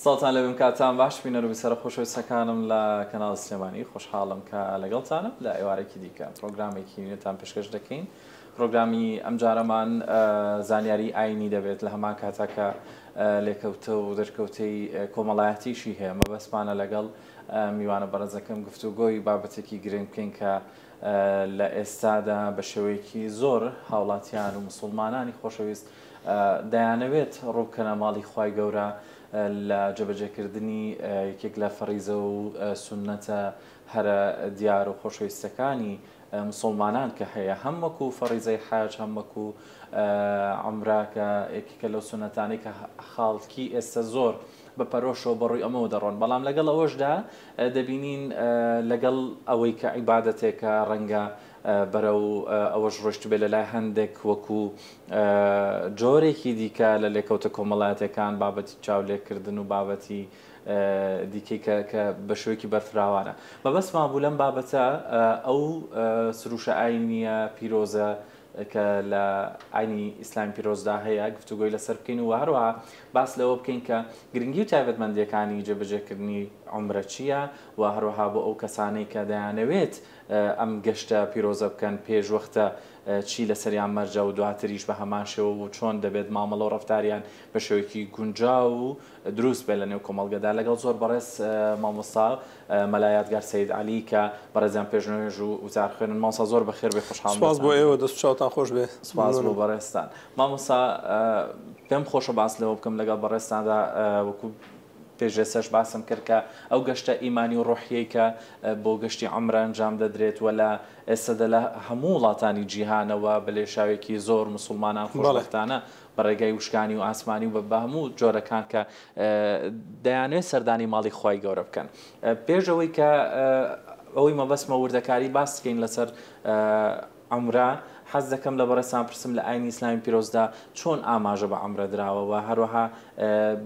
ساڵتان لە بمکاتان باش بینەر و بیسەرە خۆشەویستەکانم لە کەناڵ سلێمانی خۆشحاڵم کە لەگەڵتانم لە ئێوارێکی دیکە پرۆگرامێکی نوێتان پێشکەش دەکەین. پرۆگرامی ئەم جارەمان زانیاری ئاینی دەبێت لە هەمان کاتەکە لێکەوتە و دەرکەوتەی کۆمەڵایەتیشی هەیە. مەبەستمانە لەگەڵ میوانە بەڕێزەکەم گفتوگۆی بابەتێکی گرنگ بکەین کە لە ئێستادا بە شێوەیەکی زۆر هاوڵاتیان و مسلمانانی خۆشەویست دەیانەوێت ڕووبکەنە ماڵی خوای گەورە لە جێبەجێکردنی یەکێک لە فەریزە و سونەتە هەرە دیار و خۆشەویستەکانی مسلمانان کە هەیە، هەم وەکو فەریزەی حاج، هەم وەکو عومرەکە یەکێکە لەو سونەتانەی کە خاڵکی ئێستا زۆر بە پەرۆشەوە بەڕووی ئەمەوە دەڕۆن. بەڵام لەگەڵ ئەوەشدا دەبینین لەگەڵ ئەوەی کە عیبادەتێکە ڕەنگە بەرەو ئەوەش ڕۆشت بێت لە لای هەندێک وەکو جۆرێکی دیکە لە لێکەوتە کۆمەڵایەتەکان بابەتی چاولێکردن و بابەتی دیکەی کە بە شوێکی بەرفراوانە. بەبەستمان بوو لەم بابەتە ئەو سروشە ئاینیە پیرۆزە کە لە ئاینی ئیسلامی پیرۆزدا هەیە گفتوگۆی لەسەر بکەین و هەروەها باس لەوە بکەین کە گرنگی و تایبەتمەندیەکانی جێبەجێکردنی عومرە چییە و هەروەها بۆ ئەو کەسانەی کە دەیانەوێت ئەم گەشتە پیرۆزە بکەن پێش وەختە چی لەسەریان مەرجە و دواتریش بە هەمان شێوە و چۆن دەبێت مامەڵە و ڕەفتاریان بە شێوەیەکی گونجاو و دروست بێت لە نێو کۆمەڵگەدا. لەگەڵ زۆر بەڕێز مامۆستا مەلایەتگار سەید عەلی کە بەڕێزیان پێشنەوێژ و وتار خوێنن. مامۆستا زۆر بەخێر بێ، خۆشحاڵم. سپاس بۆ ئێوە، دەست و چاوتان خۆش بێ. سپاس بۆ بەڕێزتان. مامۆستا پێم خۆشە باس لەوە بکەم لەگەڵ بەڕێزتاندا وەکو پێشێسەش باسم کرد کە ئەو گەشتە ئیمانی و ڕۆحیەی کە بۆ گەشتی عومرە ئەنجام دەدرێت و لە ئێستادا لە هەموو وڵاتانی جیهانەوە بە لێشاوێکی زۆر مسلمانان خۆشبەختانە بەڕێگەی وشکانی و ئاسمانی و بە هەموو جۆرەکان کە دەیانوێت سەردانی ماڵی خوای گەورە بکەن. پێشەوەی کە ئەوەی مەبەستمە وردەکاری باس بکەین لەسەر عومرە، حەز دەکەم لە بەڕێستان پرسم لە ئاینی ئیسلامی پیرۆزدا چۆن ئاماژە بە عومرە دراوە و هەروەها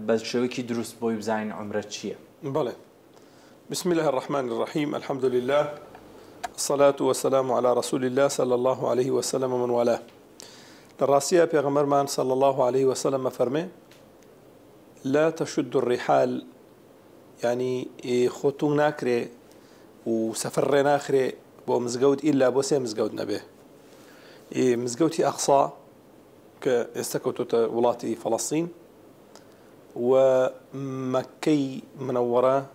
بە شێوەیەکی دروست بۆی بزانین عومرە چییە؟ بەڵێ. بسم الله الرحمن الرحيم، الحمد لله، الصلاة والسلام على رسول الله صلى الله عليه وسلم ومن والاه. للراسية پیغمبرمان صلى الله عليه وسلم فرمي لا تشد الرحال، يعني خطون ناكري وسفر ناخري بو مزقود إلا بو سي مزقود نبيه. مزقوتي أقصى كاستكوتو ولاتي فلسطين ومكي منورة،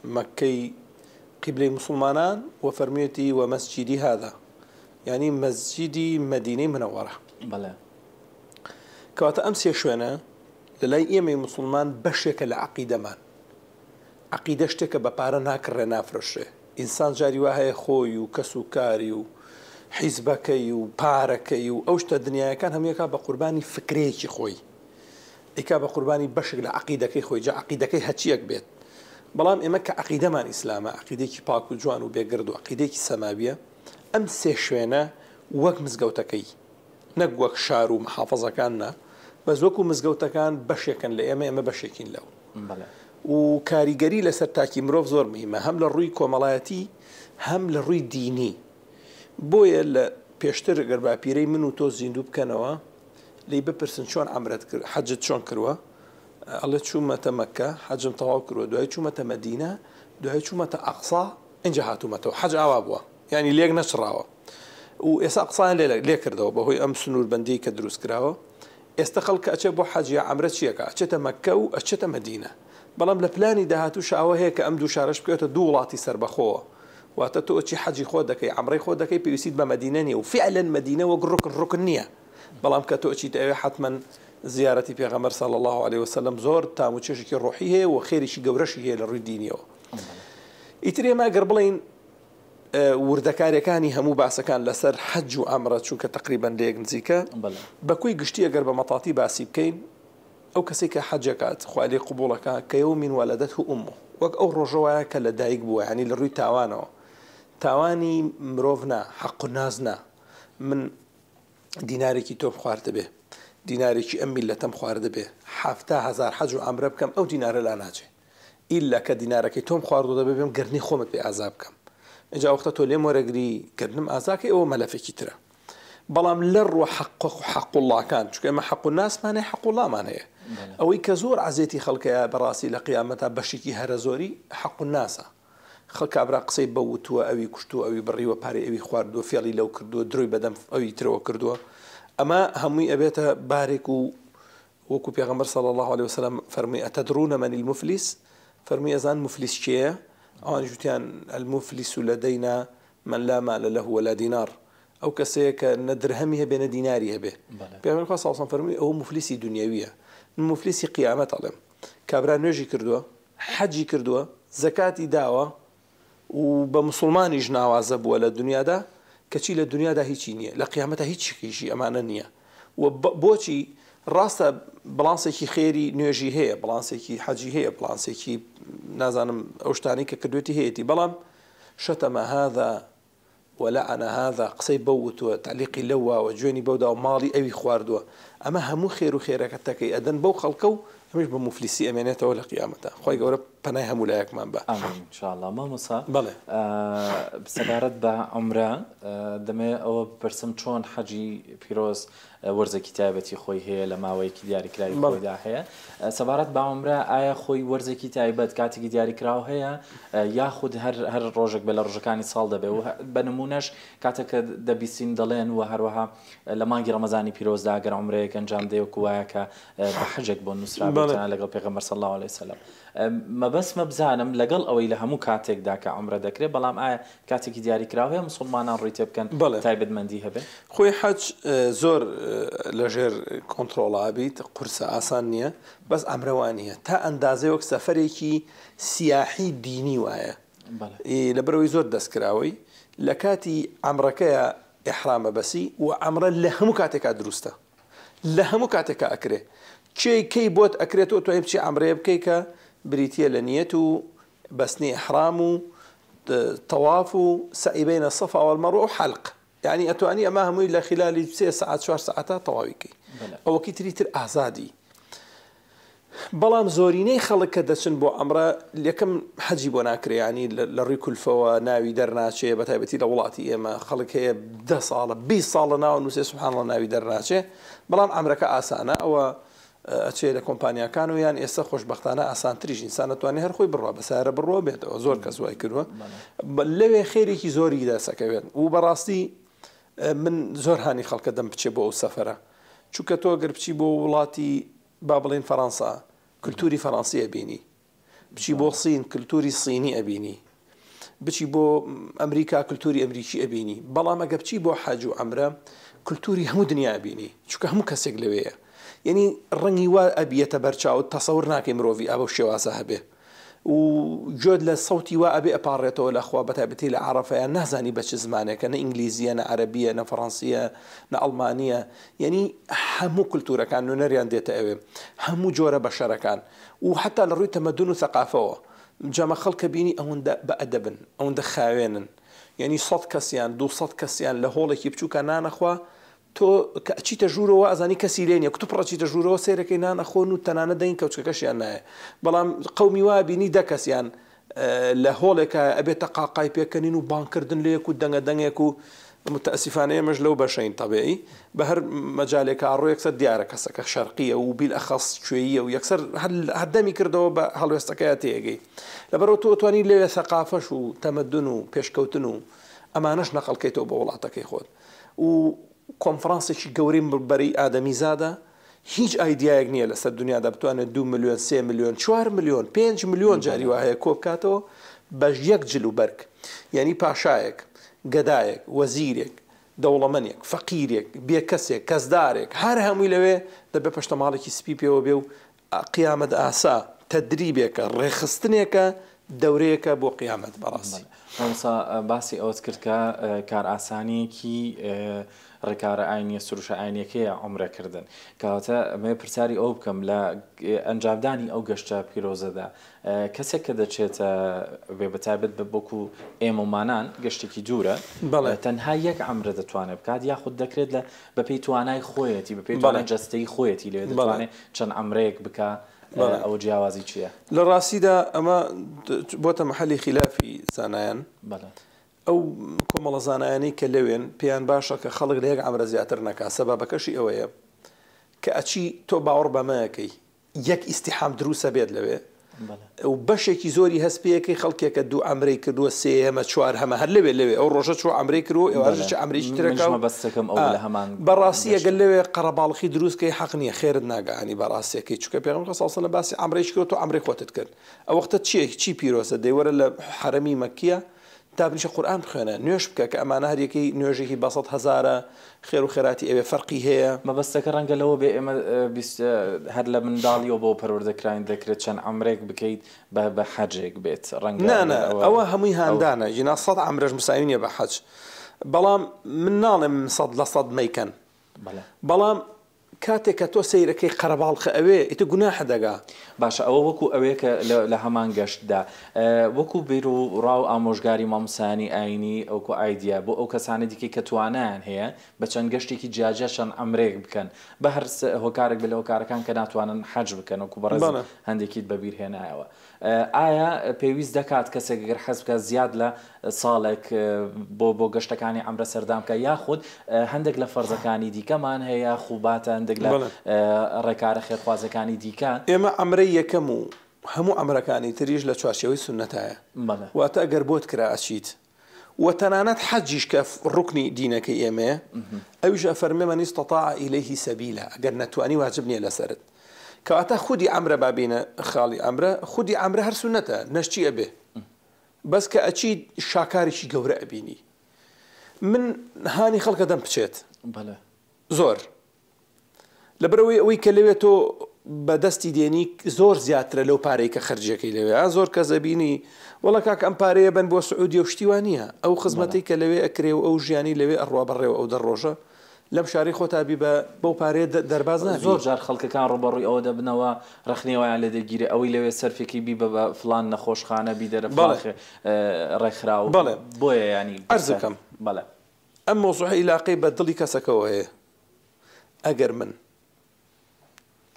مكي قبلة مسلمانان، وفرميتي ومسجدي هذا، يعني مسجدي مدينة منورة. بلى كواتا أمسي شوينا للاي إيمي مسلمان بشك العقيدة مان عقيدة اشتك ببارا ناكر نافرشه إنسان جاري وهي خوي وكسو كاري حیزبەکەی و پارەکەی و ئەو شتە دنیاەکان هەموویەکە بە قوربانی فکرەیەکی خۆی، ئیکا بە قوربانی بەشێک لە عەقیدەکەی خۆی، جا عەقیدەکەی هەچیەک بێت. بەڵام ئێمە کە عەقیدەمان ئیسلامە، عەقیدەیەکی پاک و جوان و بێگرد و عەقیدەیەکی سەماویە، ئەم سێ شوێنە وەک مزگەوتەکەی، نەک وەک شار و محافەزەکان نا، بەس وەکو مزگەوتەکان بەشێکن لە ئێمە بەشێکین لەو. و کاریگەری لەسەر تاکی مرۆڤ زۆر مهمە، هەم لە ڕووی کۆمەڵایەتی هەم لە ڕووی دینی. بۆیە لە پێشتر گەر باپیرەی من و تۆ زیندوو بکەنەوە لی بپرسن چۆن عەمرەت کرد، حەجت چۆن کردوە، ئەڵێ چوومەتە مەکە، حەجم تەواو کردوە، دوای چوومەتە مەدینە، دوای چوومەتە ئەقسا، ئینجا هاتوومەتەوە، حەج ئاوا بووە، یعنی لێک نەچڕاوە. و ئێستا ئەقسایان لێ کردەوە بەهۆی ئەم سنووربەندی کە دروست کراوە. ئێستا خەڵکە ئەچێت بۆ حەج یا عەمرە چیەکە، ئەچێتە مەککە و ئەچێتە مەدینە. بەڵام لە پلانی داهاتوو شاوە هەیە کە ئەم دوو شارەش بکەوێتە دوو وڵاتی سەربەخۆوە، واتە تۆ چی حەجی خۆ دەکەی، عەمرەی خۆ دەکەی، پێویستیت بە مەدینە نییە و فعلا مەدینە وەک ڕوکن نییە. بەڵام کە تۆ چیت ئەوێ حتما زیارەتی پێغەمبەر صلی الله عليه وسلم زۆر تام و چێژێکی ڕۆحی هەیە و خێریشی گەورەشی هەیە لە ڕووی دینیەوە. ئیتر ئێمە گەر بڵین وردەکاریەکانی هەموو باسەکان لەسەر حەج و عەمرە چونکە تقریبەن لە یەک نزیکە، بەکوی گشتی ئەگەر بە مەتاتی باسی بکەین، ئەو کەسێک کە حەجەکات خوا لێی قبوڵەکە کە یەومین وەلەدەتهو ئومه، وەک ئەو ڕۆژەوەیە کە لە دایک بووە، یعنی لە ڕووی تاوانەوە. تاوانی مرۆڤ نا، حەق و ناز نا، من دینارێکی تۆم خوارد بێ، دینارێکی ئەم میلەتەم خوارد بێ، 7,000 حەج و عەمرە بکەم، ئەو دینارە لا ناچێ، ئیلا کە دینارەکەی تۆم خواردوە دەبێ بێم گرنی خۆمت پێ ئازا بکەم. اینجا وەختە تۆ لێم وەرەگری گرنم ئازاکەی، ئەوە مەلەفێکی ترە. بەڵام لە ڕوە حەق وڵڵاکان، چونکە ئێمە حەق و ناسمانەیە، حەق وڵڵامان هەیە. ئەوەی کە زۆر عزیێتی خەڵکەیە بەڕاستی لە قیامەتە بەشێکی هەرە زۆری حەق الناسە. خەڵک کابرا قسەی بەوتووە ئەوی کوشتووە ئەوی بڕیوە پارەی ئەوی خواردووە فێڵی لەو کردووە دروی بەدەم ئەوی ترەوە کردووە. ئەمە هەمووی ئەبێتە بارێک و وەکو پێغەمبەر صلی الله عليه وسلم فەرمووی ئەتەدرون من المفلس، فەرمووی ئەزان مفلیس کێیە؟ ئەوان جوتیان المفلس لدينا من لا مال له ولا دينار، ئەو کەسەیە کە نە درهەمی هەبێ نە دیناری هەبێ. پێغەمبەر خوا صلی الله عليه وسلم فەرمووی ئەوە مفلیسی دنیاویە. مفلیسی قیامەت ئەڵێم کابرا نوێژی کردووە، حەجی کردووە، زەکاتی داوە و بە مسلمانیش ناوازە بووە لە دنیادا، کەچی لە دنیادا هیچی نییە، لە قیامەتە هیچ شتێکی ئەمانە نییە. و بۆچی ڕاستە بەڵانسێکی خێری نوێژی هەیە، بەڵانسێکی حەجی هەیە، بەڵانسێکی نازانم ئەو شتانی کە کردوێتی هەیەی، بەڵام شتەمە هذا ولعن هذا قسەی بەوتووە تعلیقی لەوە و گوێنی بەودا و ماڵی ئەوی خواردووە، ئەمە هەموو خێر و خێرەکەتەکەی ئەدەن بەو خەڵکە و ئەمەش بە مفلیسی ئەمێنێتەوە لە قیامەتە. خۆی گەورە پەنای هەموو لایەکمان بە. ئامین ئینشاءالله. مامۆستا بەڵێ سەبارەت بە عومرە دەمێ ئەوە بپرسم چۆن حەجی پیرۆز وەرزێکی تایبەتی خۆی هەیە لە ماوەیەکی دیاریکراوی خۆیدا هەیە. سەبارەت بە عومرە ئایا خۆی وەرزێکی تایبەت کاتێکی دیاریکراو هەیە یاخود هەر ڕۆژێک بە لە ڕۆژەکانی ساڵ دەبێ و بە نمونەش کاتێککە دەبیستین دەڵێن و هەروەها لە مانگی ڕەمەزانی پیرۆزدا ئەگەر عومرەیەک ئەنجام دێ وەکو وایە کە بە حەجێک بۆ نووسرا بێتە لەگەڵ پێغەمبەر صلی الله عليه وسلم. مەبەستمە بزانم لەگەڵ ئەوەی لە هەموو کاتێکدا کە عومرە دەکرێت، بەڵام ئایا کاتێکی دیاریکراو هەیە مسلمانان ڕووی تێ بکەن تایبەتمەندی هەبێ؟ خۆی حەج زۆر لەژێر کۆنتڕۆڵا بیت، قورسە ئاسان نییە، بەس ئەمرەوانیە تا ئەندازەیەک سەفەرێکی سیاحی دینی وایە لەبەرەوەی زۆر دەستکراوەی لە کاتی عەمرەکەیە ئیحرامە بەسی و عەمرە لە هەموو کاتێکا دروستە، لە هەموو کاتێکا ئەکرێ کەی بۆت ئەکرێتەوە توای بچی عەمرەیە بکەی کە بریتە لە نیەت و بەستنی ئیحرام و تەواف و سەعی بەینە سەفا والمەروە و حەلق، یعنی ئەتوانی ئەمە هەمووی لە خلالی 3 ساعات 4 ساعتە تەواویکەی، ئەوەکی تریتر ئازادی. بەڵام زۆرینەی خەڵک کە دەچن بۆ عەمرە یەکەم حەجی بۆ ناکرێ، ینی لە ڕووی کولفەوە ناوی دەرناچێ، بە تایبەتی لە وڵاتی ئێمە خەڵک هەیە 10 ساڵە 20 ساڵ لە ناوە نووسێ سوبحان الله ناوی دەرناچێ، بەڵام عەمرەکە ئاسانە، ئەوە ئەچێ لە کۆمپانیاکان و یان ئێستا خۆشبەختانە ئاسانتریش ئینسان دەتوانێت هەر خۆی بڕوا بەسارە بڕۆ بێتەوە، زۆر کەس وای کردووە لەوێ خێرێکی زۆری دەسەکەوێت و بەڕاستی من زۆر هانی خەڵکە دەم بچێ بۆ ئەو سەفەرە، چونکە تۆ گەر بچی بۆ وڵاتی با بڵێن فەڕەنسا کللتوری فەڕەنسی ئەبینی، بچی بۆ سین کللتوری سینی ئەبینی، بچی بۆ ئەمریکا کللتوری ئەمریکی ئەبینی، بەڵام ئەگە بچی بۆ حەج و عەمرە کللتوری هەموو دنیا ئەبینی، چونکە هەموو کەسێک لەوەیە، یعنی ڕەنگی وا ئەبیەتە بەرچاوت تەسەور ناکەی مرۆڤی ئەوە شێوازە هەبێ و جۆد لە سەوتی وا ئەبێ ئەپارڕێتەوە لەخوا بەتایبەتی لە عەرەفەیە نازانی بە چ زمانێکە، نە ئینگلیزیە نە عەرەبیە نە فەڕەنسیە نە ئەڵمانیە، یعنی هەموو کللتورەکان نوێنەریان دێتە ئەوێ، هەموو جۆرە بەشەرەکان و حتا لە ڕووی تەمەدون و ثەقافەوە جەمە خەڵکە بینی ئەوەندە بەئەدەبن، ئەوەندە خاوێنن، یعنی 100 کەسیان 200 کەسیان لە هۆڵێکی بچووکە نانەخوا تۆ کە ئەچیتە ژوورەوە ئەزانی کەسی لێنە کە تو پڕەچیتە ژوورەوە سێرەکەی نانەخۆن و تەنانە دەین کەوچەکەشیان نایە، بەڵام قەومی وا بینی 10 کەسیان لە هۆڵێکە ئەبێتە قاقای پێکەنین و بانکردن لەیەک و دەنگە دەنگێک و متەئسفانە ئێمەش لەو بەشەین تەبیعی بە هەر مەجالێکە ڕۆ یەکسەر دیارە کەسەکە شەرقیە و بیل ئەخەس کوێیە و یەکسەر هەردەمی کردەوە بە هەڵوێستەکەی تێگەی، لەبەرەوە تۆ توانی لێوێ ثەقافەش و تەمەدون و پێشکەوتن و ئەمانەش نەقەڵکەیتەوە بە وڵاتەکەی خۆت و کۆنفرانسێکی گەورەی بەری ئادەمی زادە هیچ ئایدیایەک نییە لەسەر دنیادا بتوانێت 2 ملیۆن 3 ملیۆن 4 ملیۆن 5 ملیۆن جاری وهەیە کۆ بکاتەوە بەش یەک جل و بەرگ، یعنی پاشایەک گەدایەک وەزیرێک دەوڵەمەندێک فەقیرێک بێ کەسێک کەسدارێک هەر هەمووی لەوێ دەبێ پەشتەماڵێکی سپی پێوە بێ و قیامەت ئاسا تەدریبێکە ڕێخستنێکە دەورەیەکە بۆ قیامەت. بەڕاستی باسی ئەوت کرد کە کار ئاسانیەکی ڕێکارە ئاینیە سروشە ئاینیەکەیە عومرەکردن، کەواتە ئەمێ پرسیاری ئەو بکەم لە ئەنجامدانی ئەو گەشتە پیرۆزەدا کەسێک کە دەچێتە بێ بەتایبەت بە بۆکو ئێمەمانان گەشتێکی دوورە تەنها یەک عەمرە دەتوانێت بکات یاخود دەکرێت لە بەپێی توانای خۆیەتی بەپێی توانای جەستەی خۆیەتی لێ دەتوانێت چەند عەمرەیەک بکە، ئەوە جیاوازی چییە؟ لە ڕاستیدا ئەمە بۆتە مەحەلی خلافی زانایان، ئەو کۆمەڵە زانایانی کە لەوێن پێیان باشە کە خەڵک لە یەک عەمرە زیاتر نەکات، سەبەبەکەشی ئەوەیە کە ئەچی تۆ باوەڕ بەمەیەکەی یەک ئیستیحام دروسە بێت لەوێ و بەشێکی زۆری هەستپەیەکەی خەڵکێکە دوو ئەمرەی کردووە سێ هەمە چوار هەمە هەر لەوێ ئەو ڕۆژە چوە ئەمرەی کردو ئێوارژ ئەمریکی ترەکە بەڕاستی ئەگەر لەوێ قەرەباڵخی دروستکەی حەق نییە خێرت ناگەانی بەڕاستیەکەی چکە پێغەمبەر صلی الله علیه و باسی ئەمرەی کرد و ئەمرەی خۆتت کرد ئەو وەختە چی پیرۆزە دەیوەرە لە حرەمی مەککیە تا بنیشە قورئان بخوێنە نوێش بکە کە ئەمانە هەریەکەی نوێژێکی 200,000 خێر و خێراتی ئەوێ فەرقی هەیە مەبەستەکە ڕەنگە لەوە بێ ئێمە هەر لە منداڵیەوە بۆ پەروەردەکراین دەکرێت چەند ئەمرێک بکەیت بە حەجێک بێت ڕەنگە ئەوە هەمووی هاندانە ژینا 100 ئەمرەش مساوی نییە بە حەج بەڵام من ناڵێم 100 مەیکەن بەڵام کاتێک کە تۆ سەیرەکەی قەرەباڵخە ئەوێ ئیتر گوناحە دەگا باشە ئەوە وەکو ئەوەیە کە لە هەمان گەشتدا وەکو بیر و ڕاو ئامۆژگاری مامۆسانی ئاینی ئەوکو ئایدیا بۆ ئەو کەسانی دیکەی کە توانیان هەیە بە چەند گەشتێکی جیاجەشان ئەمرێک بکەن بە هەر هۆکارێک بە لە هۆکارەکان کە ناتوانن حەج بکەن وەکو بەڕێز هەندێکیت بەبیر هێنایەوە ئایا پێویست دەکات کەسێک گەر حەز بکات زیاد لە ساڵێک بۆ گەشتەکانی ئەمرە سەردام بکە یاخود هەندێک لە فەرزەکانی دیکەمان هەیە خوباتە هەندێک لە ڕێکارە خێرخوازەکانی دیکە ئێمە ئەمرەی یەکەم و هەموو ئەمرەکانی تریش لە چوارچێوەی سونەتایە واتە ئەگەر بۆت کرا ئەچیت و تەنانەت حەجیش کە ڕوکنی دینەکەی ئێمەیە ئەویش ئەفەرمێ مەن استطاع إليه سبيلا ئەگەر نەتوانی واجب نییە لەسەرت کەواتە خودی ئەمرە بابینە خاڵی ئەمرە خودی ئەمرە هەر سونەتە نەشتی ئەبێ بەس کە ئەچی شاکارێکی گەورە ئەبینی من هانی خەڵکە دەم بچێت زۆر لەبەرەوەی ئەوەی کە لەوێت تۆ بەدەستی دێنی زۆر زیاترە لەو پارەی کە خەرجەکەی لەوێ زۆر کەس دەبینی وەڵا کاک ئەم پارەیە بن بۆ سعودی و شتیوانیە ئەو خزمەتی کە لەوێ ئەکرێ و ئەو ژیانی لەوێ ئەڕوا بەڕێوە ئەو دەڕۆژە لەم شاری خۆتابی بەو پارەیە دەرباز نابی زۆر جار خەڵکەکان ڕوبەڕووی ئەوە دەبنەوە ڕخنەوەیان لە دەگیرێ ئەوەی لەوێ سەرفێکی بی بە فلان نەخۆشخانە بی دەرە ڕێکخراو بۆیە ینی ئەرزەکەم بەڵێ ئەم مۆزوعە عیلاقەی بە دڵی کەسەکەەوە هەیە ئەگەر من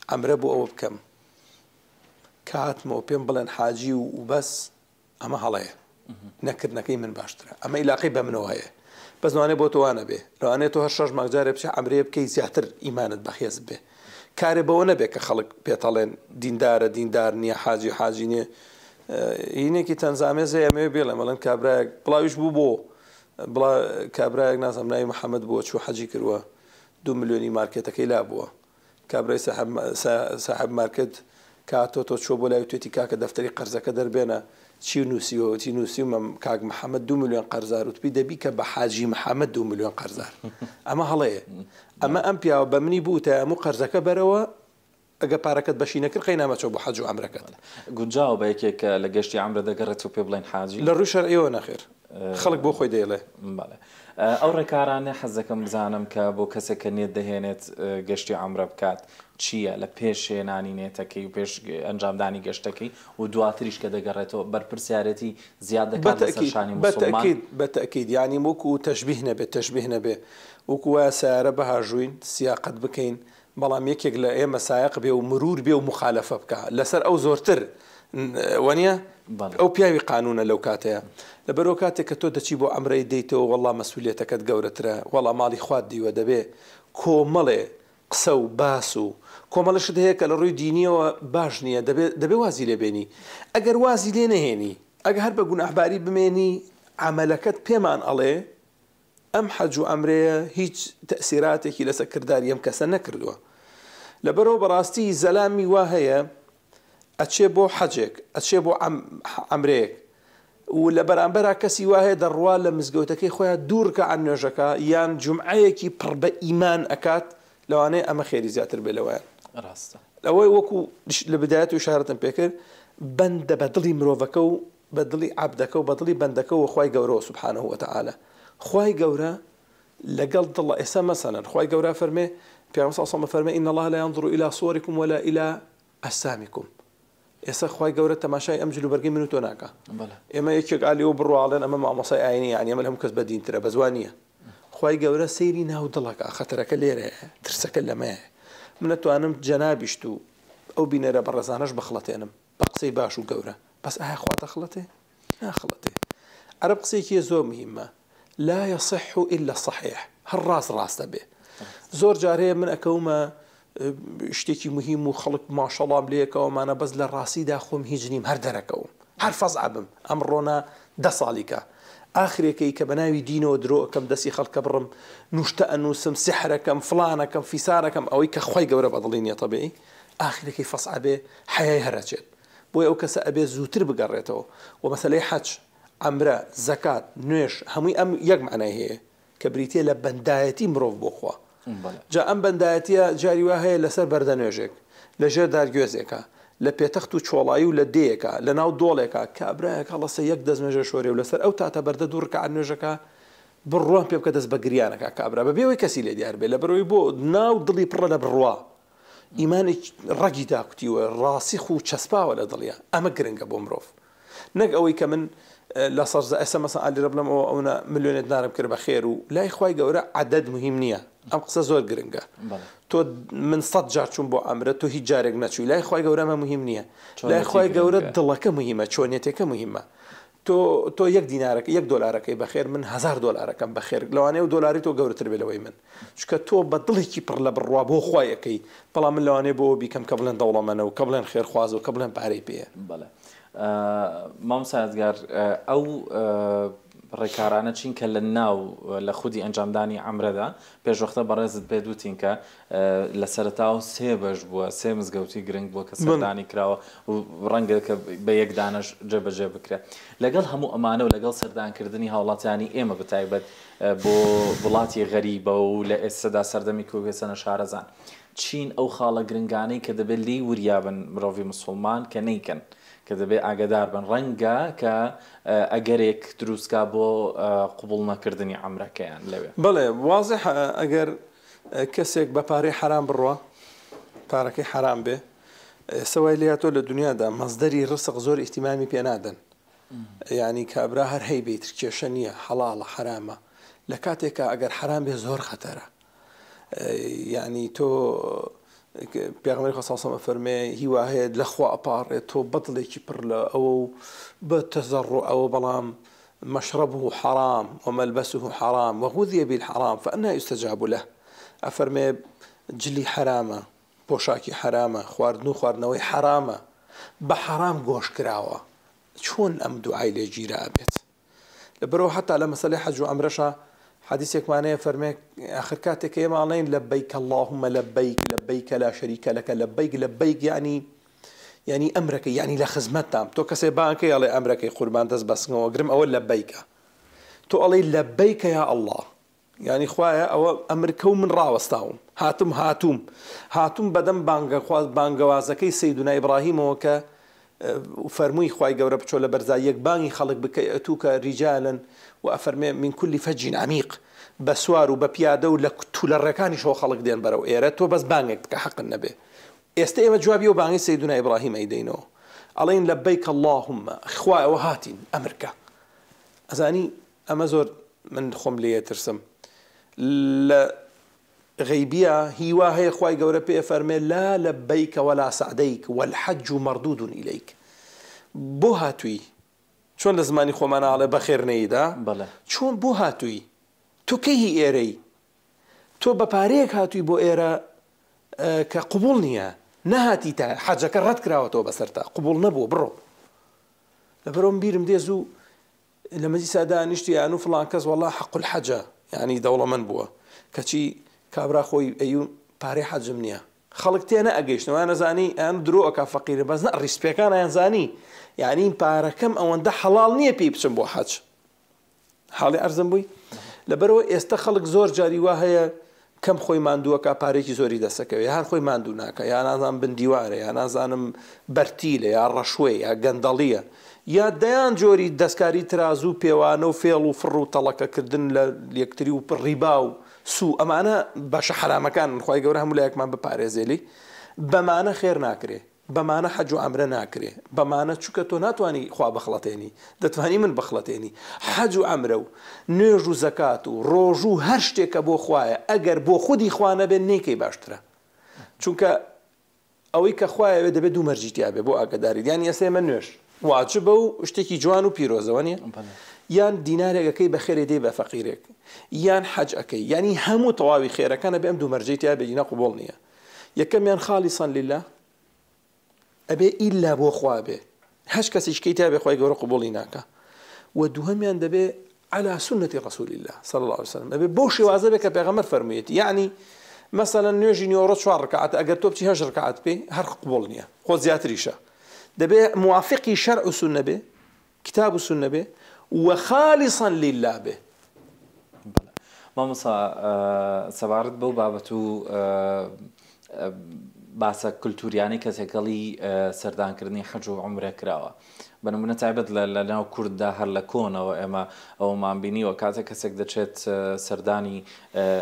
ئەمرە بۆ ئەوە بکەم کاتمەوە پێم بڵێن حاجی و بەس ئەمە هەڵەیە نەکردنەکەی من باشترە ئەمە عیلاقەی بە منەوە هەیە بەس نوانێ بۆ تۆوانە بێ لەوانێت تۆ هەر 6 ماگجارێ بچە ئەمرێ بکەی زیاتر ئیمانت بەخێز بێ کارێ بەوە نەبێت کە خەڵک پێتەڵێن دیندارە دیندار نییە حاجی نییە هینێکی تەنزامێزە ئەمێ بێڵێ مەڵەن کابراایەک بڵاویش بوو بۆ بڵا کابراایەک نازم ناوی محەممەد بووە چوو حەجی کردووە 2 ملیۆنی مارکێتەکەی لا بووە کابرای ساحب مارکت کاتۆ تۆ چۆ بۆ لای توێتی کاکە دەفتەری قەرزەکە دەربێنە چی نووسیومە کاک محەممەد 2 ملیۆن قەرزار وتبی دەبی کە بە حاجی محەممەد 2 ملیۆن قەرزار ئەمە هەڵەیە ئەمە ئەم پیاوە بە منی بوو تا هەموو قەرزەکە بەرەوە ئەگە پارەکەت بەشی نەکرد قەی نامەچەوە بۆ حەج و ئەمرەکەت گونجاو بە یەکێک لە گەشتی ئەمرە دەگەڕێت و پێ بڵێن حاجی لە ڕووی شەرعیەوە نەخێر خەڵک بۆ خۆی دەیڵێ ئەو ڕێکارانە حەزەکەم بزانم کە بۆ کەسێک کە نێت دەهێنێت گەشتی ئەمرە بکات چییە لە پێش هێنانی نێتەکەی و پێش ئەنجامدانی گەشتەکەی و دواتریش کە دەگەڕێتەوە بەرپرسیارەتی زیاد دەکات لەسەر شانی موسڵمان بەتەکید یعنی وەکو تەشبیه نەبێت وەکو وایە سیارە بەهاژووین سیاقەت بکەین بەڵام یەکێک لە ئێمە سایق بێ و مرور بێ و مخالەفە بکە لەسەر ئەو زۆرتر وانە ئەو پیاوی قانونە لەو کاتەیە لەبەرەوە کاتێک کە تۆ دەچی بۆ ئەمرەی دەیتەوە وەڵا مەسئولیەتەکەت گەورەترە وەڵا ماڵی خوات دیوە دەبێ کۆمەڵێ قسە و باس و کۆمەڵەشت هەیە کە لە ڕووی دینیەوە باش نییە دەبێ وازی لێبێنی ئەگەر وازی لێ نەهێنی ئەگە هەر بە گوناحباری بمێنی عملەکەت پێمان ئەڵێ ئەم حەج و ئەمرەیە هیچ تەسیراتێکی لەسەر کردداری ئەم کەسە نەکردووە لەبەرەوە بەڕاستی زەلامی وا هەیە ئەچێ بۆ حەجێک ئەچێ بۆ ئەمرەیەک و لە بەرامبەر کەسی وایە دەڕوا لە مزگەوتەکەی خۆیان دوورکە عن نوێژەکە یان جومعەیەکی پڕ بە ئیمان ئەکات لەوانەیە ئەمە خێری زیاتر بێ لەوەیان ڕاستە ئەوەی وەکو لە بدایەت و شارەتم پێکرد بەندە بە دڵی مرۆڤەکە و بە دڵی عەبدەکە و بە دڵی بەندەکە و خوای گەورەوە سوبحانەه وتعالە خوای گەورە لەگەڵ دڵ ئێستا مەسەلەن خوای گەورە فەرمێ پێغەمبەر صلی الله علیه و سلم فەرمێ إن الله لا ينظر إلى صوركم ولا إلى أجسامكم ئێستا خوای گەورە تەماشای ئەم جلوبەرگەی من و تۆ ناکە ئێمە یەکێک ئالیەوە بڕواڵێن ئەمە مامۆسای ئاینی یعنی ئەمە هەموو کەس بەدینترە بە زوانیە خوای گەورە سەیری ناو دڵەکە خەتەرەکە لێرەیە ترسەکە لەمەیە من نەتوانم جەنابیشت و ئەو بینەرە بەڕێزانەش بەخڵەتێنم بە قسەی باش و گەورە بەس ئایا خواتە خڵەتێ ناخڵەتێ عەرەب قسەیەکی زۆر مهمە لا يصح إلا الصحيح هەر ڕاستە بێ زۆر جار هەیە من ئەکەومە شتێکی مهم و خەڵک ماشەڵام لێکەوەمانە بەس لە ڕاستیدا خۆم هیچ نیم هەر دەرەکەوم هەر فەزعبم ئەم ڕۆنا 10 ساڵیکە ئاخرێکەی کە بەناوی دینەوە درۆکەم دەستی خەڵکە بڕم نوشتە ئەنووسم سحرەکەم فلانەکەم فیسارەکەم ئەوەی کە خۆی گەورە بەدڵینیە تەبیعی ئاخرێکی فەزعبێ حەیای هەرەچێت بۆی ئەو کەسە ئەبێ زووتر بگەڕێتەوە و مەسەلەی حەج عەمرە زەکات نوێژ هەمووی ئەم یەک معنای هەیە کە بریتێ لە بەندایەتی مرۆڤ بۆ خوا جا ئەم بەندایەتیە جاری وا هەیە لەسەر بەردە نوێژێک لەژێر دارگوێزێکە لە پێتەخت و چۆڵایی و لە دەیەکە لە ناو دۆڵێکە کابراایەک هەڵەسە یەک دەست نوێژە شۆرێ و لەسەر ئەو تاتە بەردە دوو ڕکعات نوێژەکە بڕوان پێ بکە دەست بە گریانەکە کابرا بەبێەوەی کەسی لێ دیار بێ لە بەرەوەی بۆ ناو دڵی پڕە لە بڕوا ئیمانی ڕەگی داکوتیوە ڕاسیخ و چەسپاوە لە دڵیا ئەمە گرنگە بۆ مرۆڤ نەک ئەوەی کە من لا صار ئەسە مەسە علی ڕبلم ئەوە ملیۆنێت دارم کرد بە خێر و لای خوای گەورە عەدەد مهم نییە ئەم قسە زۆر گرنگە تۆ من 100 جار چوون بۆ عەمرە تۆ هیچ جارێک نەچووی لای خوای گەورە مە مهم نییە لای خوای گەورە دڵەکە مهمە چۆنیەتێکە مهمە تۆ یەک دینارەکە یەک دۆلارەکەی بەخێر من 1000 دۆلارەکەم بەخێر لەوانەیە و دۆلاری تۆ گەورەتر بێ لەوەی من چکە تۆ بە دڵێکی پڕ لە بڕوا بۆ خوایەکەی بەڵام من لەوانەیە بۆ بیکەم کە بڵێن دەوڵەمەنە و کە بڵێن خێرخواز و کە بڵێن پارەی پێیە مامۆستا یادگار ئەو ڕێکارانە چین کە لە ناو لە خودی ئەنجامدانی عەمرەدا پێشوەختە بەڕێزت پێ دوتین کە لە سەرەتاو 3 بەش بووە 3 مزگەوتی گرنگ بووە کە سەردانی کراوە و ڕەنگە کە بە یەک دانەش جێبەجێ بکرێت لەگەڵ هەموو ئەمانە و لەگەڵ سەردانکردنی هاوڵاتیانی ئێمە بەتایبەت بۆ وڵاتی غەریبە و لە ئێستادا سەردەمی کۆگەسەنە شارەزان چین ئەو خاڵە گرنگانەی کە دەبێت لی وریابن مرۆڤی مسلمان کە نەیکەن کە دەبێت ئاگادار بن ڕەنگە کە ئەگەرێک دروستکە بۆ قبول نەکردنی عەمرەکەیان لەوێ بڵێ وازح ئەگەر کەسێک بە پارەی حرام بڕوە پارەکەی حرام بێ سەوای لێتۆ لە دنیادا مەزدەری ڕسق زۆر ئیحتیمامی پێ نادەن یعنی کابرا هەر هەی بێت کێشە نییە حەڵاڵە حرامە لە کاتێکە ئەگەر حرام بێ زۆر خەتەرە یعنی تۆ پێغەمبەری خوا صلی الله علیه و فەرمێ هیوا هەیە لەخوا ئەپاڕێت تۆ بەدڵێکی پڕ لە ئەوە و بە تەزەڕع ئەوە بەڵام مشربه حرام وملبسه حرام وغذي بالحرام فأنا يستجاب له أفرمي جلي حرامة بوشاكي حرامة خواردنو خواردنوي حرامة بحرام قوش كراوة شون أم دعاي لجيرا أبيت لبرو حتى لما صلي حج وعمرشا حديثك معناه فرمي آخر كاتك يا معلين لبيك اللهم لبيك لبيك لا شريك لك لبيك لبيك يعني أمرك يعني لخدمت تام تو كسي بانك يلا أمرك قربان دز بس وقرم أول لبيك تو علي لبيك يا الله يعني خوايا أو أمرك من راوستاهم هاتم بدم بانك خواز بانك وازكي سيدنا إبراهيم وك وفرمي خواي جورب شو برزايك باني خلق بك أتوك رجالا وأفرمي من كل فج عميق بسوار وببيادة ولكتول الركاني شو خلق دين برو إيرتو بس بانك كحق النبي استئم جوابي وباني سيدنا إبراهيم أيدينه علين لبيك اللهم خواي وهاتين أمريكا أزاني أمازور من خملية ترسم غيبية هي خواي جوربي فرمي لا لبيك ولا سعديك والحج مردود إليك بوهاتوي شون لزماني خومانا على بخير نيدا بله شون بوهاتوي تو كي إيري تو بباريك هاتوي بو إيرا كقبولنيا نهاتي تا حاجة كرات كراوتو بسرتا قبول نبو برو لبرو بيرم ديزو لما دي سادا نشتي أنو فلان كز والله حق الحجة يعني دولة من بوا كشي كابرا خوي أيون باري حج منيا خلقتي أنا أجيش أنا زاني أنا دروك فقير بس نقرس بيكان أنا زاني يعني بارا كم أو ده حلال نية بيبسم بو حج حالي أرزم بوي لبرو يستخلق زور جاري وهي كم خوي ماندوه كباريكي زوري دستكوي يا هر خوي ماندو ناكا يا نازم بنديواره يا نازم برتيله يا رشوي يا قندليه يا ديان جوري دسكاري ترازو بيوانو فيلو فرو طلقه كردن ليكتريو بالربا سو اما انا باش حرام كان خوي جورهم ولاك ما بباريزلي بمعنى خير ناكري بمعنى حج وعمره ناكري بمعنى شكتو ناتواني خوا بخلتيني دتواني من بخلتيني حج وعمره نيجو زكاتو روجو هرشتك بو خوايا اگر بو خودي خوانا بن نيكي باشتره چونك اوي كخوايا بده بدو مرجيتي ابي بو اقداري يعني يسي منوش واجبو اشتكي جوانو بيروزواني يان دينارك كي بخير دي بفقيرك يان حج اكي يعني همو طواوي خير كان بام دو مرجيتي ابي قبولنيه یەکەمیان خاڵیسان لله ئەبێ ئیلا بۆ خوا بێ هەش کەسیشکەی تابێ خۆی گەورە قبوڵی ناکە و دووهەمیان دەبێ على سنة رسول الله صلى الله عليه وسلم أبي بوشي وازبك بيغمر فرميت يعني مثلا نيجي نيورو 4 ركعات أجر توبتي 10 ركعات به هر قبولني خذ زيات ريشة دبي موافقي شرع السنة به كتاب السنة به وخالصا لله به ما مصا سبارت بو بابتو باسە کولتوریانی کەسێکەڵی سەردانکردنی حەج و عومرە کراوە بەنمونە تایبەت لە ناو کورددا هەر لە کۆنەوە ئێمە ئەومان بینیوە کاتێک کەسێک دەچێت سەردانی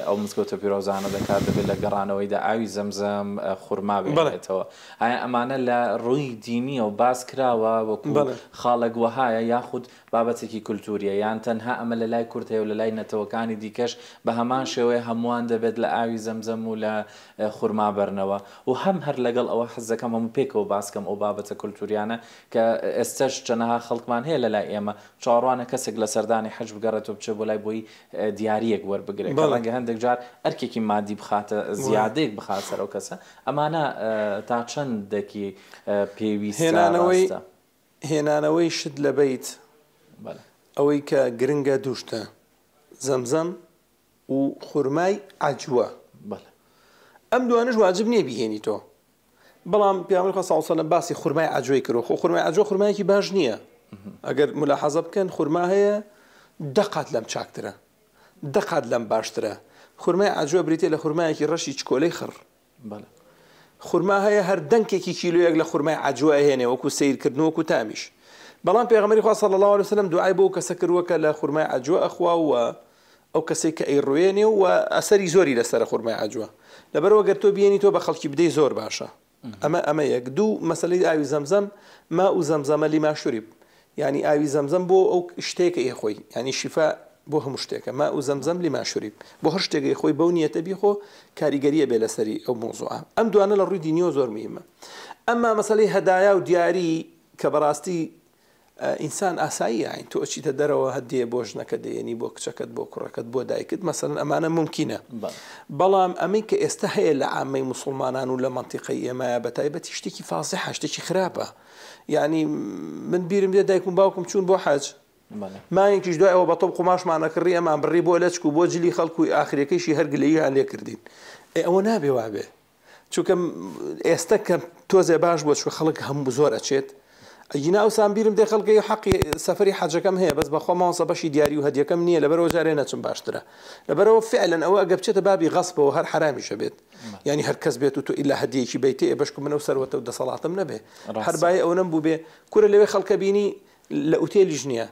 ئەو مزگەوتە پیرۆزانە دەکات دەبێت لە گەڕانەوەیدا ئاوی زەمزەم خورما بێتەوە ئایا ئەمانە لە ڕووی دینی و باس کراوە وەکو خاڵک وەهایە یاخود بابەتێکی کولتوریە یان تەنها ئەمە لە لای کورتەیە و لە لای نەتەوەکانی دیکەش بە هەمان شێوەیە هەمووان دەبێت لە ئاوی زەمزەم و لە خورما بەرنەوە و هەم هەر لەگەڵ ئەوە حەزەکەم هەموو پێکەوە باسکەم ئەو بابەتە کولتوریانە کە ئێستش چەنەها خەڵکمان هەیە لە لای ئێمە چاڕوانە کەسێک لە سەردانی حەج بگەڕێتەوە بچێت بۆ لای بۆی دیاریەک وەربگرێت ڕەنگە هەندێک جار ئەرکێکی مادی بخاتە زیادەیەک بخات سەر ئەو کەسە ئەمانە تا چەندێکی پێویستە هێنانەوەی شت لە بیت ئەوەی کە گرنگە دووشتە زەمزەم و خورمای عەجوە ئەم دوانش واجب نییە بیهێنی تۆ بەڵام پێغەمبەر صلی الله علیه و سلم باسی خورمای عەجوەی کردو خۆ خورمای عەجوە خورمایەکی باش نییە ئەگەر ملاحەزە بکەن خورما هەیە دەقات لەم چاکترە دەقات لەم باشترە خورمای عەجوە بریتێ لە خورمایەکی ڕەشی چکۆلەی خڕ خورما هەیە هەر دەنگێکی کیلۆیەک لە خورمای عەجوە هێنێ وەکو سیرکردن وەکو تامیش بەڵام پێغەمبەری صلی الله علیه و سلم دوعای بۆ کەسە کردووە کە لە خورمای عەجوە ئەخوا و ئەو کەسێک کە ئەیڕوێنێ و ئەسەری زۆری لەسەر خورمای عەجوە لەبەرەوە گەر تۆ بێنی تۆ بە خەڵکی بدەی زۆر باشە ئەمە یەک دوو مەسەلەی ئاوی زەمزەم ما و زەمزەمە لیما شوریب یعنی ئاوی زەمزەم بۆ ئەو شتێکە ئێخۆی ینی شیفا بۆ هەموو شتێکە ما و زەمزەم لیما شوریب بۆ هەر شتێک خۆی بەو نیەتە بیخۆ کاریگەریە بێ لەسەری ئەو مۆزوعە ئەم دوانە لە ڕووی دینیەوە زۆر مهمە ئەمما مەسەلەی هەدایا و دیاری کە بەڕاستی ئینسان ئاسایی عین تۆ ئەچیتە دەرەوە هەدیە بۆ ژنەکە دێنی بۆ کچەکەت بۆ کوڕەکەت بۆ دایکت مەسەلەن ئەمانە ممکنە بەڵام ئەمەی کە ئێستا هەیە لە عامەی موسڵمانان و لە مەنتیقەی ئێمە بەتایبەتی شتێکی فاسیحە شتێکی خراپە یعنی من بیرم دێ دایکم باوکم چوون بۆ حەج مایەکیش دوای ئەوە بەتۆ قوماشمانە کڕی ئەمان بڕی بۆ لەچک و بۆ جلی خەڵکو و ئاخرەکەیشی هەر گلەییان لێ کردین ئەوە نابێ وابێ چونکە ئێستا کە تۆزێ باش بۆ چوە خەڵک هەموو زۆر ئەچێت ئەجینا ئەوسان بیرم دێ خەڵکی حەقی سەفەری حەجەکەم هەیە بەس بەخوا ماوەسە بەشی دیاری و هەدیەکەم نییە لەبەرەوە جارێ نەچم باشترە لەبەرەوە فعلا ئەوە ئەگە بچێتە بابی غەسبەوە هەر حرامیشە بێت ینی هەر کەس بێت و تۆ ئیلا هەدیەکی بیتێ بەشکم منە و سەروەتە و دەسەڵاتم نەبێ هەر بای ئەو نەم بوو بێ کورە لەوێ خەڵکە بینی لە ئوتێلیش نییە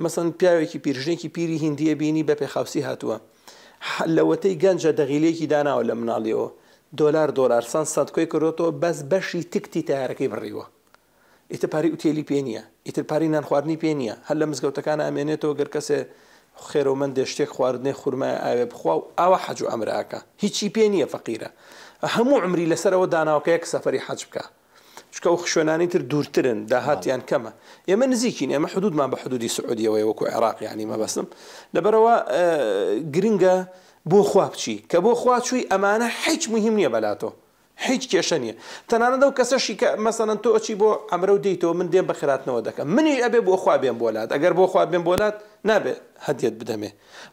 مەسەن پیاوێکی پیرژنێکی پیری هیندیە بینی بە پێخاوسی هاتووە لەوەتەی گەنجە دەغیلەیەکی داناوە لە مناڵیەوە دۆلار سەد کۆی کردۆتەوە بەس بەشی تکتی تایارەکەی بڕیوە ئیتر پاری ئوتێلی پێ نییە ئیتر پاری نان خواردنی پێ نییە هەر لە مزگەوتەکان ئامێنێتەوە گەر کەسێ خێرەوەمەندێ شتێک خواردنێ خورمای ئاوێ بخوا و ئاوە حەج و ئەمراکە هیچی پێ نییە فەقیرە هەموو عمری لەسەرەوە داناوکە یەک سەفەری حەج بکە چکە ئەو شوێنانی تر دوورترن داهاتیان کەمە ئێمە نزیکین ئێمە حدودمان بە حدودی سعودیەوەی وەکو عێراق یعنی مەبەستم لەبەرەوە گرنگە بۆ خوا بچی کە بۆ خوا چووی ئەمانە هیچ مهم نییە بەلاتۆ هیچ کێشە نییە تەنانەت ئەو کەسەشی کە مەسەڵەن تۆ ئەچی بۆ عەمرە و دەیتەوە من دێم بە خێراتنەوە دەکەم منی ئەبێ بۆ خوا بێم بۆلات ئەگەر بۆ خوا بێم بۆلات نابێ هەدیەت بدەمێ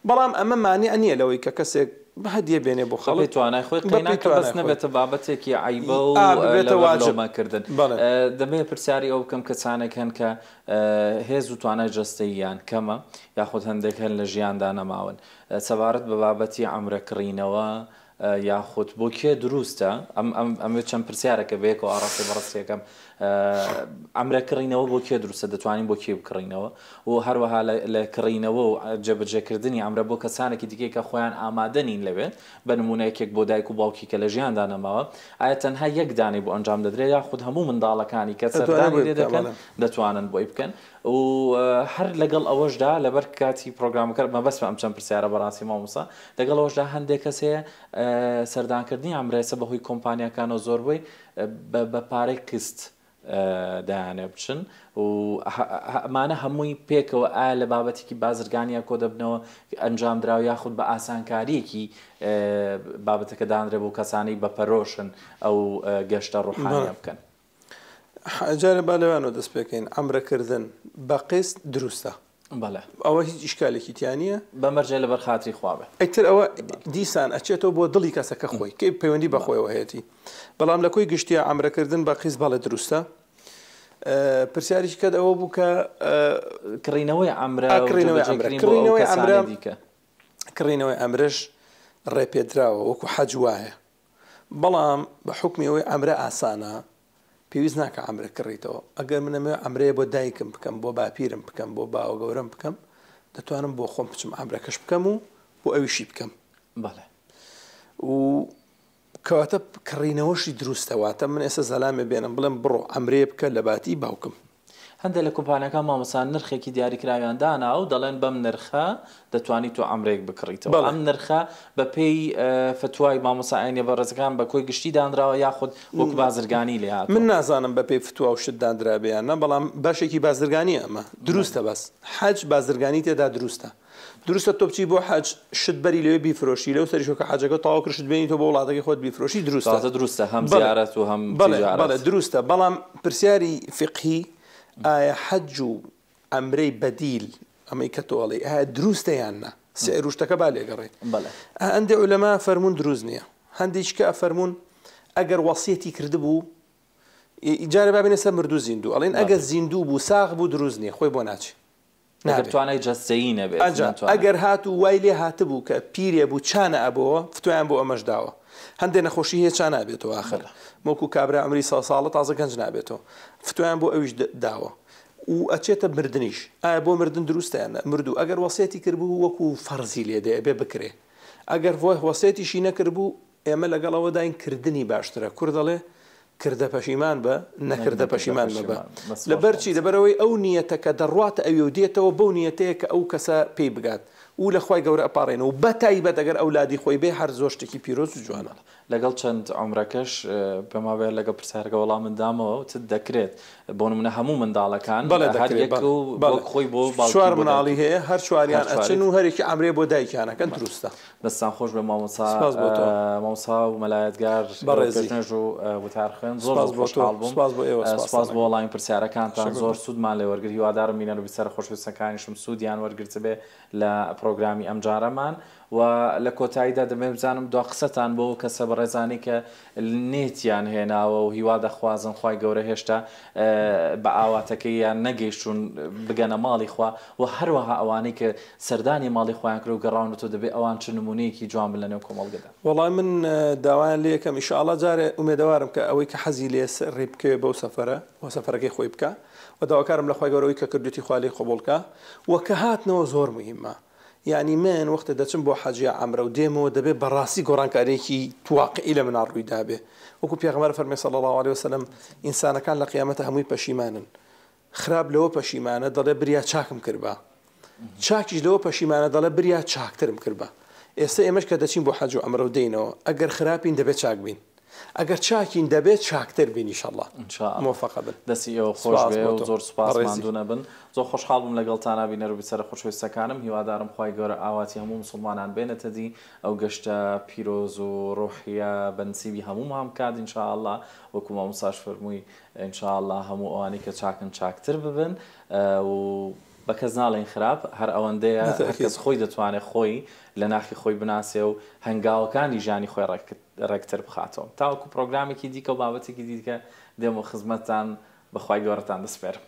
بەڵام ئەمە مانیع نییە لەوەی کە کەسێک هەدیە بێنێ بۆ خەڵک توانای خۆی قیناکە بەس نەبێتە بابەتێکی عیبە و واجبماکردن دەبێ پرسیاری ئەو بکەم کەسانێک هەن کە هێز و توانای جەستەییان کەمە یاخود هەندێک هەن لە ژیاندا نەماون سەبارەت بە بابەتی عەمرەکڕینەوە یاخود بۆ کێ دروستە ئەمێ چەند پرسیارەکە بەیەکەوە ئاڕاستی بەڕستیەکەم عەمرەکڕینەوە بۆ کێ دروستە دەتوانین بۆ کێ بکڕینەوە و هەروەها لە کڕینەوە و جێبەجێکردنی عەمرە بۆ کەسانێکی دیکەی کە خۆیان ئامادە نین لەوێت بە نمونەیەکێک بۆ دایک و باوکی کە لە ژیاندا نەماوە ئایا تەنها یەک دانەی بۆ ئەنجام دەدرێت یاخود هەموو منداڵەکانی کە سەردانی لێ دەکەن دەتوانن بۆی بکەن و هەر لەگەڵ ئەوەشدا لەبەر کاتی پرۆگرامەکە مەبەست ئەم چەند پرسیارە بەڕاستی مامۆستا لەگەڵ ئەوەشدا هەندێک کەس هەیە سەردانکردنی عەمرەیە بەهۆی کۆمپانیاکانەوە زۆربەی بە پارەی کست دایانێ بچن و ئەمانە هەمووی پێکەوە ئایا لە بابەتێکی بازرگانیە کۆ دەبنەوە ئەنجام درراو یاخود بە ئاسانکاریەکی بابەتەکە دانرێ بۆ کەسانی بەپەرۆشن ئەو گەشتە ڕوحانیە بکەن. جارە با لەوانەوە دەست پێکەین ئەمرەکردن بە قست دروستە بەڵێ ئەوە هیچ ئیشکالێکی تیانە بەمەرجێ لەبەر خاتری خوابێ ئەیتر ئەوە دیسان ئەچێتەوە بۆ دڵی کەسەکە خۆی کەی پەیوەندی بەخۆیەوە هەیەی بەڵام لە کۆی گشتیە ئەمرەکردن بە قیس بەڵێ دروستە پرسیاریش کە ئەوە بوو کە کڕینەوەی کڕینەوەی ئەمرش ڕێپێدراوە وەکو حەج وایە بەڵام بە حکمیەوەی ئەمرە ئاسانە پێویست ناکە ئەمرە کڕیتەوە ئەگەر منەمە ئەمرەیە بۆ دایکم بکەم بۆ باپیرم بکەم بۆ باوە گەورەم بکەم دەتوانم بۆ خۆم بچم ئەمرەکەش بکەم و بۆ ئەویشی بکەم بەڵێ و کەواتە کڕینەوەشی دروستەواتە من ئێستا زەلامێ بێنم بڵێم بڕۆ ئەمرێ بکە لە باتی باوکم هەندێک لە کۆمپانیەکان مامۆسان نرخێکی دیاریکراویان دانا و دەڵێن بەم نرخە دەتوانیت تۆ ئەمرێک بکڕیتەوە ئەم نرخە بە پێی فتوای مامۆسا عینیە بەڕێزەکان بە کۆی گشتی دانراوە یاخود وەکو بازرگانی لێ هاتووە. من نازانم بە پێی فتوا و شت دانرابیانە بەڵام باشێکی بازرگانی ئەمە دروستە بەس حەج بازرگانی تێدا دروستە تۆ بچی بۆ حەج شت بەری لەوێ بیفرۆشی لەو سەریشۆکە حەجەکە تەواو کرد شت بێنیتەوە بۆ وڵاتەکەی خۆت بیفرۆشی دروستە هەم زیارەت و هەم بەڵێ دروستە بەڵام پرسیاری فقهی ئایا حەج و ئەمرەی بەدیل ئەمەی کە تۆڵی ئایا دروستە یاننا سێ ڕوشتەکە با لێگەڕێت هەندێک عولەما فەرمون دروست نییە هەندێککە فەرمون ئەگەر وەسیەتی کردبوو جارە بابێنێ سەر مردوو زیندوو ئەڵێن ئەگەر زیندوو بوو ساغ بوو دروست نییە خۆی بۆ ناچێ توانای جەستەیی نەبێت ئەگەر هات و وای لێ هاتبوو کە پیرێ بوو چانە ئەبەوە فتویان بۆ ئەمەش داوە هەندێک نەخۆشی هەیە چا نابێتەوە آخر وەکو کابرا عمری ساڵە تازە گەنج نابێتەوە فتویان بۆ ئەویش داوە و ئەچێتە مردنیش ئایا بۆ مردن دروستیانە مردوو ئەگەر وەسێتی کردبوو وەکو فەرزی لێدێ بێ بکرێ ئەگەر وەسێتیشی نەکردبوو ئێمە لەگەڵەوە داین کردنی باشترە کوور دەڵێ کردە پەشیمان بە نەکردە پەشیمان مەبە لەبەرچی لەبەرەوەی ئەو نیەتە کە دەڕواتە ئەوێ و دێتەوە بەو نیەتەیە کە ئەو کەسە پێی بگات و لە خۆی گەورە ئەپارێنەوە و بەتایبەت ئەگەر ئەولادی خۆی بێ هەر زۆر شتێکی پیرۆز و جوانە لەگەڵ چەند عمرەکەش پێماوێت لەگە پرسیارەکە وەڵام مندامەوە چ دەکرێت بۆ نمونە هەموو منداڵەکان خۆی بۆ چوار مناڵی هەیە هەر چواریان ئەچن و هەرێکی ئەمرێ بۆ دایکیانەکەن دروستە دەستان خۆش بێ مامۆسا و مەلایەتگار بەڕێزیژ و وتارخێن زۆر خۆشحاڵ بووم سپاس بۆ وەڵامی پرسیارەکانتان زۆر سوودمان لێ وەرگرت هیوادارم بینەر و بیسەر خۆشویستەکانیشم سوودیان وەرگرت بێ لە پرۆگرامی ئەم جارەمان و لە کۆتاییدا دەمێ بزانم دو قسەتان بۆ کەسە بەڕێزانی کە نێتیان هێناوە و هیوا دەخوازن خی گەورە هێشتا بە ئاواتەکەیان نەگەیشتون بگەنە ماڵی خوا و هەروەها ئەوانەی کە سەردانی ماڵی خۆیان کرد و گەڕاونەوە دەبێت ئەوان چ نمونەیەکی جوان بن لەنێو کۆمەڵگەدا. وەڵام من داوایان لێ یەکەم ئینشاءڵڵا جارێ ئومێدەوارم کە ئەوەی کە حەزی لێ ڕێ بکەوێ بەو سەفەرە بۆ سەفەرەکەی خۆی بکە و داواکارم لە خی گەورەوەی کە کردوتی خالی قبولکە و کە هاتنەوە زۆر مهمە یعنی من وەختە دەچم بۆ حەجیا ئەمرە و دێمەوە دەبێت بەڕاستی گۆڕانکارێکی تواقعی لە مناڵ ڕوویدا بێ وەکو پێغەمبەر فەرمێ صلی الله علیه وسلم ئینسانەکان لە قیامەتە هەمووی پەشیمانن خراپ لەوە پەشیمانە دەڵێ بریا چاکم کردبا چاکیش لەوە پەشیمانە دەڵێ بریا چاکترم کردبا ئێستا ئێمەش کە دەچین بۆ حەج و ئەمرە و دێینەوە ئەگەر خراپین دەبێت چاک بین ئەگەر چاکین دەبێت چاکتر بین ئینشاءالله موفق بن دەستی ئێوە خۆش بێ و زۆر سوپاس ماندوو نەبن زۆر خۆشحاڵ بووم لەگەڵتانە بینەر و بیسەرە خۆشەویستەکانم هیوادارم خی گەورە ئاواتی هەموو مسلمانان بێنێتە دی ئەو گەشتە پیرۆز و ڕۆحیە بەنسیبی هەموومان بکات ئینشاءالله وەکو مامۆساش فەرمووی ئینشاءالله هەموو ئەوانەی کە چاکن چاکتر ببن و بە کەس ناڵێن خراپ هەر ئەوەندەیە هەرکەس خۆی دەتوانێت خۆی لە ناخی خۆی بناسێ و هەنگاوەکانی ژیانی خۆی ڕێکتر بخاتەوە تاوەکو پرۆگرامێکی دیکە و بابەتێکی دیکە دێمە خزمەتتان بەخوای گەورەتان دەسپێرم.